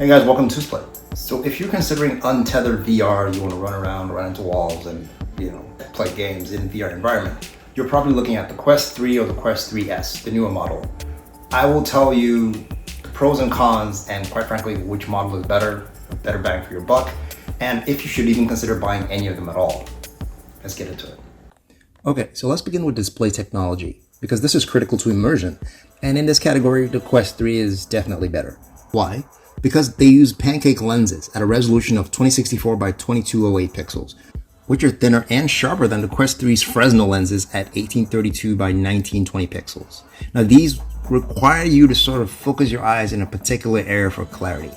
Hey guys, welcome to Split. So if you're considering untethered VR, you want to run around, run into walls and, play games in VR environment, you're probably looking at the Quest 3 or the Quest 3S, the newer model. I will tell you the pros and cons and quite frankly, which model is better bang for your buck, and if you should even consider buying any of them at all. Let's get into it. Okay, so let's begin with display technology, because this is critical to immersion. And in this category, the Quest 3 is definitely better. Why? Because they use pancake lenses at a resolution of 2064 by 2208 pixels, which are thinner and sharper than the Quest 3's Fresnel lenses at 1832 by 1920 pixels. Now these require you to sort of focus your eyes in a particular area for clarity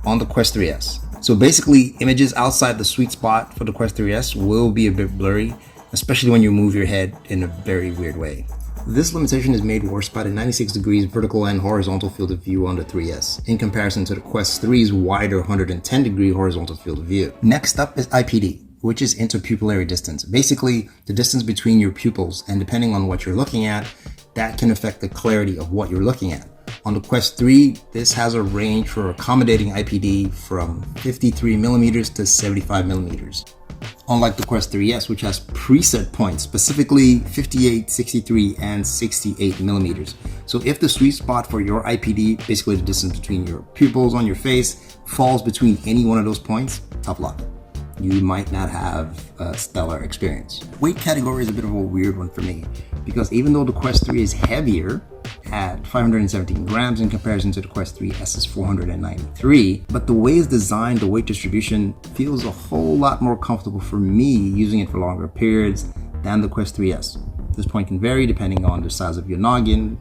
on the Quest 3S. So basically, images outside the sweet spot for the Quest 3S will be a bit blurry, especially when you move your head in a very weird way. This limitation is made worse by the 96 degrees vertical and horizontal field of view on the 3S, in comparison to the Quest 3's wider 110 degree horizontal field of view. Next up is IPD, which is interpupillary distance. Basically, the distance between your pupils, and depending on what you're looking at, that can affect the clarity of what you're looking at. On the Quest 3, this has a range for accommodating IPD from 53 millimeters to 75 millimeters. Unlike the Quest 3S, which has preset points, specifically 58, 63, and 68 millimeters. So if the sweet spot for your IPD, basically the distance between your pupils on your face, falls between any one of those points, tough luck. You might not have a stellar experience. Weight category is a bit of a weird one for me, because even though the Quest 3 is heavier at 517 grams in comparison to the Quest 3S's 493, but the way it's designed, the weight distribution feels a whole lot more comfortable for me using it for longer periods than the Quest 3S. This point can vary depending on the size of your noggin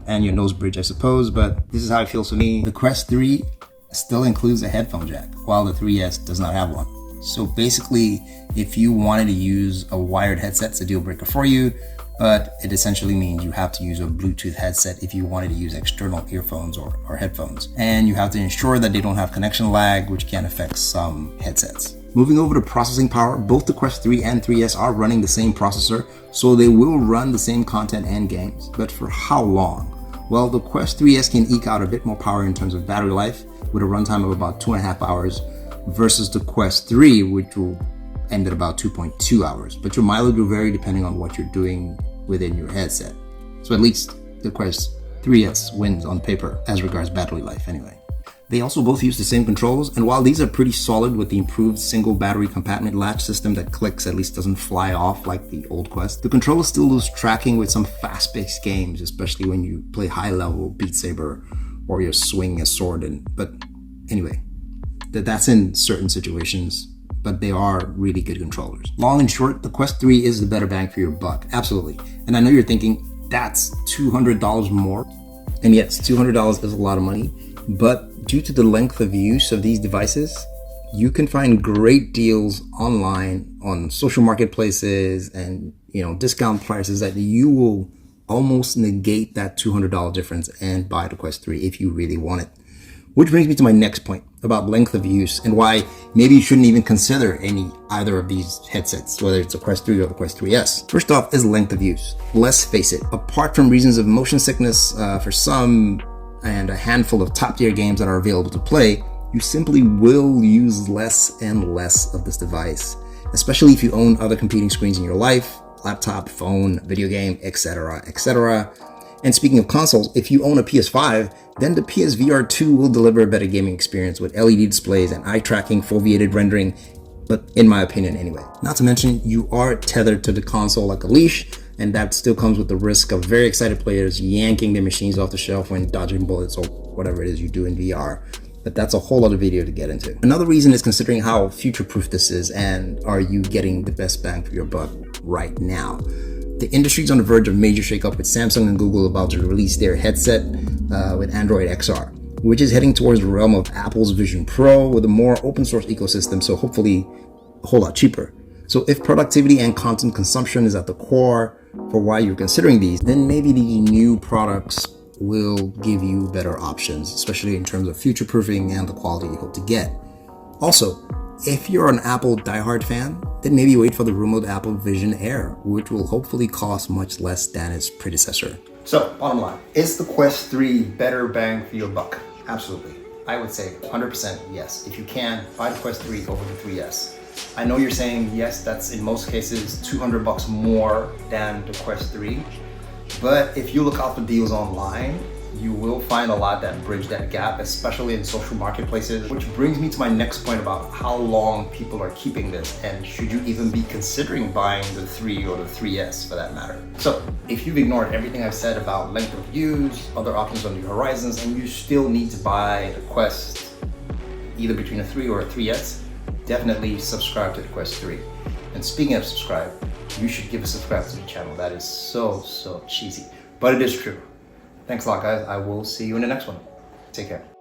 and your nose bridge, I suppose, but this is how it feels for me. The Quest 3 still includes a headphone jack, while the 3S does not have one. So basically, if you wanted to use a wired headset, it's a deal breaker for you, but it essentially means you have to use a Bluetooth headset if you wanted to use external earphones or headphones. And you have to ensure that they don't have connection lag, which can affect some headsets. Moving over to processing power, both the Quest 3 and 3S are running the same processor, so they will run the same content and games. But for how long? Well, the Quest 3S can eke out a bit more power in terms of battery life, with a runtime of about 2.5 hours, versus the Quest 3, which will end at about 2.2 hours. But your mileage will vary depending on what you're doing within your headset. So at least the Quest 3S wins on paper as regards battery life anyway. They also both use the same controls, and while these are pretty solid with the improved single battery compartment latch system that clicks at least doesn't fly off like the old Quest, the controls still lose tracking with some fast-paced games, especially when you play high-level Beat Saber or you're swinging a sword. But anyway, that's in certain situations, but they are really good controllers. Long and short, the Quest 3 is the better bang for your buck, absolutely. And I know you're thinking, that's $200 more. And yes, $200 is a lot of money, but due to the length of use of these devices, you can find great deals online on social marketplaces and discount prices that you will almost negate that $200 difference and buy the Quest 3 if you really want it. Which brings me to my next point about length of use and why maybe you shouldn't even consider either of these headsets, whether it's the Quest 3 or the Quest 3S. First off is length of use. Let's face it, apart from reasons of motion sickness for some and a handful of top-tier games that are available to play, you simply will use less and less of this device, especially if you own other competing screens in your life, laptop, phone, video game, etc., etc. And speaking of consoles, if you own a PS5, then the PSVR 2 will deliver a better gaming experience with LED displays and eye tracking, foveated rendering, but in my opinion anyway. Not to mention, you are tethered to the console like a leash, and that still comes with the risk of very excited players yanking their machines off the shelf when dodging bullets or whatever it is you do in VR. But that's a whole other video to get into. Another reason is considering how future-proof this is, and are you getting the best bang for your buck right now? The industry's on the verge of major shakeup with Samsung and Google about to release their headset with Android XR, which is heading towards the realm of Apple's Vision Pro with a more open source ecosystem, so hopefully a whole lot cheaper. So if productivity and content consumption is at the core for why you're considering these, then maybe these new products will give you better options, especially in terms of future-proofing and the quality you hope to get. Also, if you're an Apple diehard fan, then maybe wait for the rumored Apple Vision Air, which will hopefully cost much less than its predecessor. So, bottom line, is the Quest 3 better bang for your buck? Absolutely. I would say 100% yes. If you can, buy the Quest 3 over the 3S. I know you're saying, yes, that's in most cases $200 more than the Quest 3. But if you look out for deals online, you will find a lot that bridge that gap, especially in social marketplaces, which brings me to my next point about how long people are keeping this, and should you even be considering buying the 3 or the 3S for that matter. So if you've ignored everything I've said about length of use, other options on the horizons, and you still need to buy the Quest, either between a 3 or a 3S, definitely subscribe to the Quest 3. And speaking of subscribe, you should give a subscribe to the channel. That is so cheesy, but it is true. Thanks a lot, guys. I will see you in the next one. Take care.